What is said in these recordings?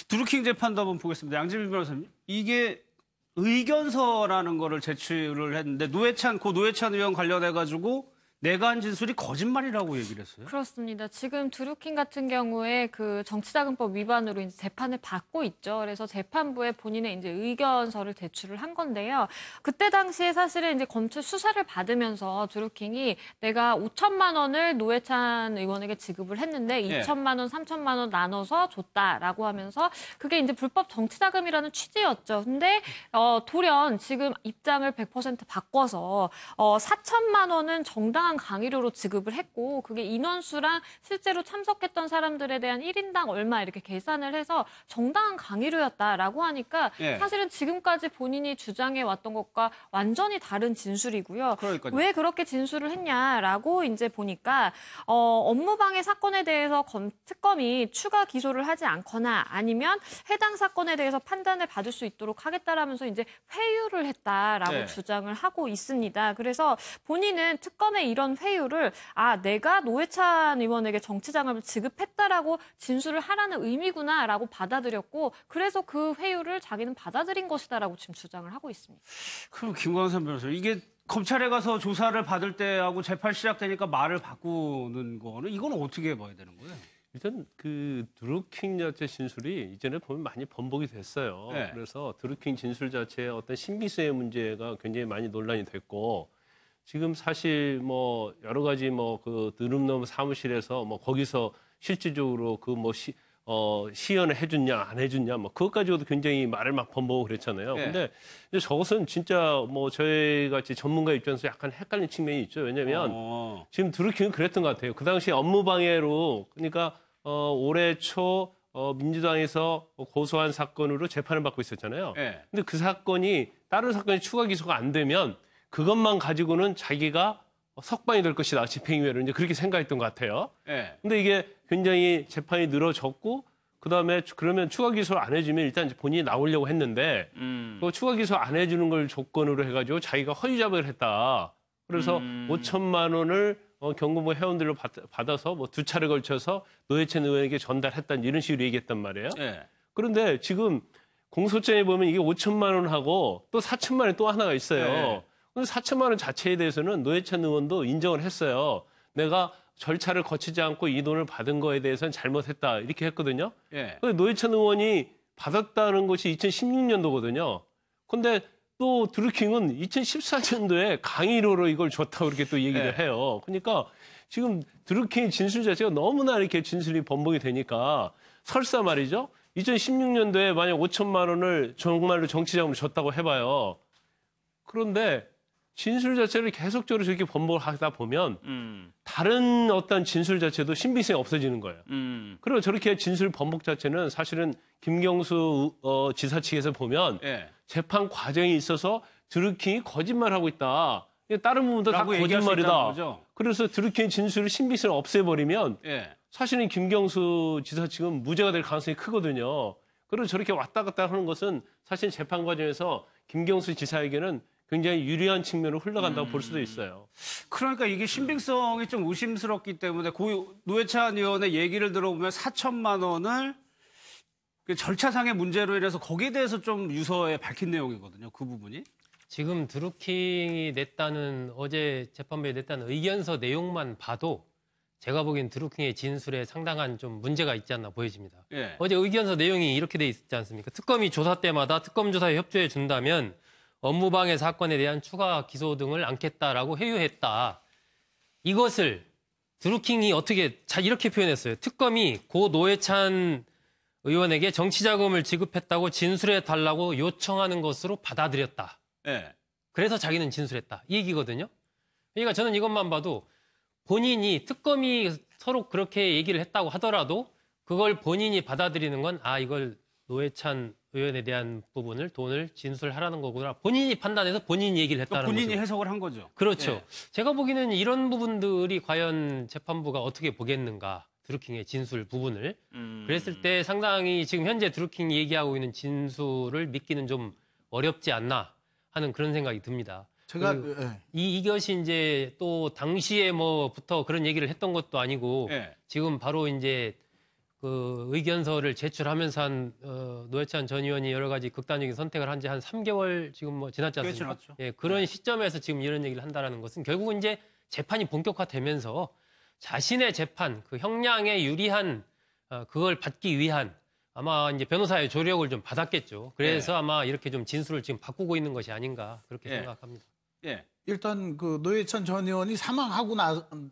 드루킹 재판도 한번 보겠습니다. 양지민 변호사님, 이게 의견서라는 거를 제출을 했는데 고 노회찬 의원 관련해가지고 내가 한 진술이 거짓말이라고 얘기를 했어요. 그렇습니다. 지금 드루킹 같은 경우에 그 정치자금법 위반으로 이제 재판을 받고 있죠. 그래서 재판부에 본인의 이제 의견서를 제출을 한 건데요. 그때 당시에 사실은 이제 검찰 수사를 받으면서 드루킹이 내가 5천만 원을 노회찬 의원에게 지급을 했는데 2천만 원, 3천만 원 나눠서 줬다라고 하면서 그게 이제 불법 정치자금이라는 취지였죠. 근데 돌연 지금 입장을 100% 바꿔서 4천만 원은 정당한 강의료로 지급을 했고 그게 인원수랑 실제로 참석했던 사람들에 대한 1인당 얼마 이렇게 계산을 해서 정당한 강의료였다라고 하니까 사실은 지금까지 본인이 주장해 왔던 것과 완전히 다른 진술이고요. 그러니까요. 왜 그렇게 진술을 했냐라고 이제 보니까 업무방해 사건에 대해서 특검이 추가 기소를 하지 않거나 아니면 해당 사건에 대해서 판단을 받을 수 있도록 하겠다라면서 이제 회유를 했다라고 주장을 하고 있습니다. 그래서 본인은 특검의 이런 회유를 내가 노회찬 의원에게 정치자금을 지급했다라고 진술을 하라는 의미구나라고 받아들였고 그래서 그 회유를 자기는 받아들인 것이다라고 지금 주장을 하고 있습니다. 그럼 김광선 변호사, 이게 검찰에 가서 조사를 받을 때하고 재판 시작되니까 말을 바꾸는 거는 이건 어떻게 봐야 되는 거예요? 일단 그 드루킹 자체 진술이 이전에 보면 많이 번복이 됐어요. 그래서 드루킹 진술 자체의 어떤 신빙성의 문제가 굉장히 많이 논란이 됐고 지금 사실 뭐 여러 가지 뭐 그 느릅노 사무실에서 뭐 거기서 실질적으로 그 뭐 시연을 해줬냐 안 해줬냐 뭐 그것 가지고도 굉장히 말을 막 번복을 그랬잖아요. 근데 이제 저것은 진짜 뭐 저희 같이 전문가 입장에서 약간 헷갈리는 측면이 있죠. 왜냐면 지금 드루킹은 그랬던 것 같아요. 그 당시 업무방해로 그러니까 올해 초 민주당에서 고소한 사건으로 재판을 받고 있었잖아요. 근데 그 사건이 다른 사건이 추가 기소가 안 되면 그것만 가지고는 자기가 석방이 될 것이다. 집행유예를 이제 그렇게 생각했던 것 같아요. 근데 이게 굉장히 재판이 늘어졌고 그다음에 그러면 추가 기소를 안 해주면 일단 이제 본인이 나오려고 했는데 그 추가 기소 안 해주는 걸 조건으로 해가지고 자기가 허위 자백을 했다. 그래서 5천만 원을 경고부 회원들로 받아서 뭐 2차례 걸쳐서 노회찬 의원에게 전달했다는 이런 식으로 얘기했단 말이에요. 그런데 지금 공소장에 보면 이게 5천만 원하고 또 4천만 원이 또 하나가 있어요. 근데 4천만 원 자체에 대해서는 노회찬 의원도 인정을 했어요. 내가 절차를 거치지 않고 이 돈을 받은 거에 대해서는 잘못했다 이렇게 했거든요. 근데 노회찬 의원이 받았다는 것이 2016년도거든요. 근데 또 드루킹은 2014년도에 강의료로 이걸 줬다고 이렇게 또 얘기를 해요. 그러니까 지금 드루킹 진술 자체가 너무나 이렇게 진술이 번복이 되니까 설사 말이죠. 2016년도에 만약 5천만 원을 정말로 정치자금으로 줬다고 해봐요. 그런데 진술 자체를 계속적으로 저렇게 번복을 하다 보면 다른 어떤 진술 자체도 신빙성이 없어지는 거예요. 그리고 저렇게 진술 번복 자체는 사실은 김경수 지사 측에서 보면 재판 과정에 있어서 드루킹이 거짓말하고 있다. 다른 부분도 다 거짓말이다. 그래서 드루킹 진술을 신빙성을 없애버리면 사실은 김경수 지사 측은 무죄가 될 가능성이 크거든요. 그리고 저렇게 왔다 갔다 하는 것은 사실 재판 과정에서 김경수 지사에게는 굉장히 유리한 측면으로 흘러간다고 볼 수도 있어요. 그러니까 이게 신빙성이 좀 의심스럽기 때문에 노회찬 의원의 얘기를 들어보면 4천만 원을 절차상의 문제로 인해서 거기에 대해서 좀 유서에 밝힌 내용이거든요. 그 부분이. 지금 드루킹이 어제 재판부에 냈다는 의견서 내용만 봐도 제가 보기엔 드루킹의 진술에 상당한 좀 문제가 있지 않나 보여집니다. 어제 의견서 내용이 이렇게 돼 있지 않습니까? 특검이 조사 때마다 특검 조사에 협조해 준다면 업무방해 사건에 대한 추가 기소 등을 않겠다라고 회유했다. 이것을 드루킹이 이렇게 표현했어요. 특검이 고 노회찬 의원에게 정치자금을 지급했다고 진술해달라고 요청하는 것으로 받아들였다. 그래서 자기는 진술했다. 이 얘기거든요. 그러니까 저는 이것만 봐도 특검이 서로 그렇게 얘기를 했다고 하더라도 그걸 본인이 받아들이는 건 이걸 노회찬 의원에 대한 돈을 진술하라는 거구나. 본인이 판단해서 본인이 얘기를 했다는 거죠. 본인이 해석을 한 거죠. 그렇죠. 제가 보기에는 이런 부분들이 과연 재판부가 어떻게 보겠는가. 드루킹의 진술 부분을. 그랬을 때 상당히 지금 현재 드루킹이 얘기하고 있는 진술을 믿기는 좀 어렵지 않나 하는 그런 생각이 듭니다. 이것이 이제 또 당시에 부터 그런 얘기를 했던 것도 아니고 지금 바로 이제 그 의견서를 제출하면서 한 노회찬 전 의원이 여러 가지 극단적인 선택을 한 지 한 3개월 지금 뭐 지났지 꽤 않습니까? 지났죠. 예, 그런 시점에서 지금 이런 얘기를 한다라는 것은 결국은 이제 재판이 본격화되면서 자신의 재판, 그 형량에 유리한 그걸 받기 위한 아마 이제 변호사의 조력을 좀 받았겠죠. 그래서 아마 이렇게 좀 진술을 지금 바꾸고 있는 것이 아닌가 그렇게 생각합니다. 예. 일단 그 노회찬 전 의원이 사망하고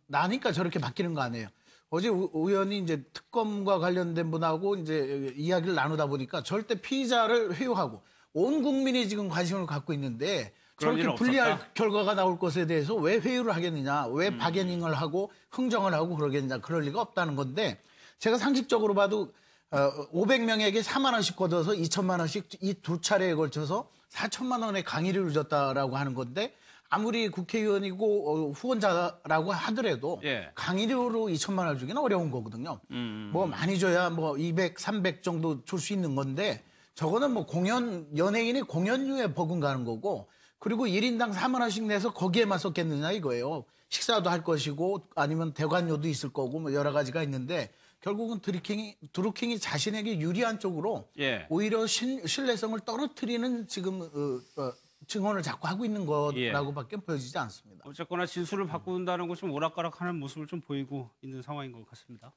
나니까 저렇게 바뀌는 거 아니에요. 어제 의원이 이제 특검과 관련된 분하고 이제 이야기를 나누다 보니까 절대 피의자를 회유하고 온 국민이 지금 관심을 갖고 있는데 저렇게 불리할 결과가 나올 것에 대해서 왜 회유를 하겠느냐, 왜 바게닝을 하고 흥정을 하고 그러겠느냐, 그럴 리가 없다는 건데 제가 상식적으로 봐도 500명에게 4만 원씩 걷어서 2천만 원씩 이 두 차례에 걸쳐서 4천만 원의 강의를 주었다라고 하는 건데 아무리 국회의원이고 후원자라고 하더라도 강의료로 2천만 원 주기는 어려운 거거든요. 뭐 많이 줘야 뭐 200, 300 정도 줄 수 있는 건데 저거는 뭐 연예인이 공연료에 버금가는 거고 그리고 1인당 4만 원씩 내서 거기에만 썼겠느냐 이거예요. 식사도 할 것이고 아니면 대관료도 있을 거고 뭐 여러 가지가 있는데 결국은 드루킹이 자신에게 유리한 쪽으로 오히려 신뢰성을 떨어뜨리는 지금 증언을 자꾸 하고 있는 거라고밖에 보여지지 않습니다. 어쨌거나 진술을 바꾼다는 것이 오락가락하는 모습을 좀 보이고 있는 상황인 것 같습니다.